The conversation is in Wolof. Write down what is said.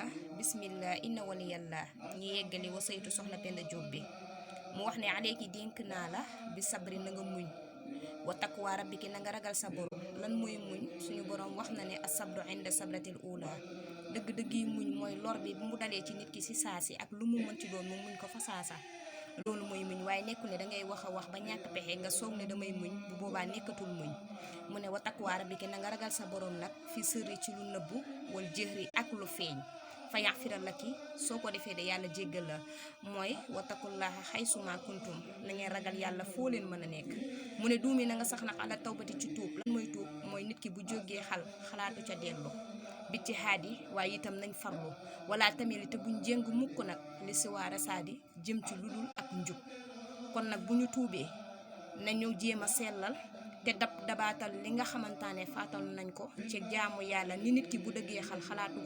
la bismillah inna waliyallah ñi yeggali wasaytu soxna Penda Jóob bi mu wax ne aleeki dénk naa la bi sabri na nga muñ wa taqwa rabbiki na nga ragal sa borom lan mooy muñ suñu borom wax na ne asabru inda sabratil ula dëgg-dëgg yi muñ mooy lor bi bu mu dalee ci nit ki si saasi ak lu mu mën ci doon mu muñ ko fa saasa loolu mooy muñ waaye nekkul ne dangay wax a wax ba ñàkk pexe nga soog ne damay muñ bu boobaa nekkatul muñ mu ne wa taqwa rabbiki na nga ragal sa borom nag fi sërri ci lu nëbbu wal jëhri ak lu feeñ fa yaxfira laki soo ko defee de yàlla jéggal la mooy wattaqullaha xaysuma kuntum na ngeen ragal yàlla foo leen mën a nekk mu ne duumi na nga sax nag ala tawbati ci tuub lan mooy tuub mooy nit ki bu jógee xalaatu ca dellu bitti haadi waaye itam nañ farlu wala tamit te buñ jéng mukk nag li si waara saadi jëm ci ludul ak njub kon nag bu ñu tuubee nañu jéem a sellal te dabaatal li nga xamantaane faatal nañ ko ci jaamu yàlla ni nit ki bu dëggee xalaatu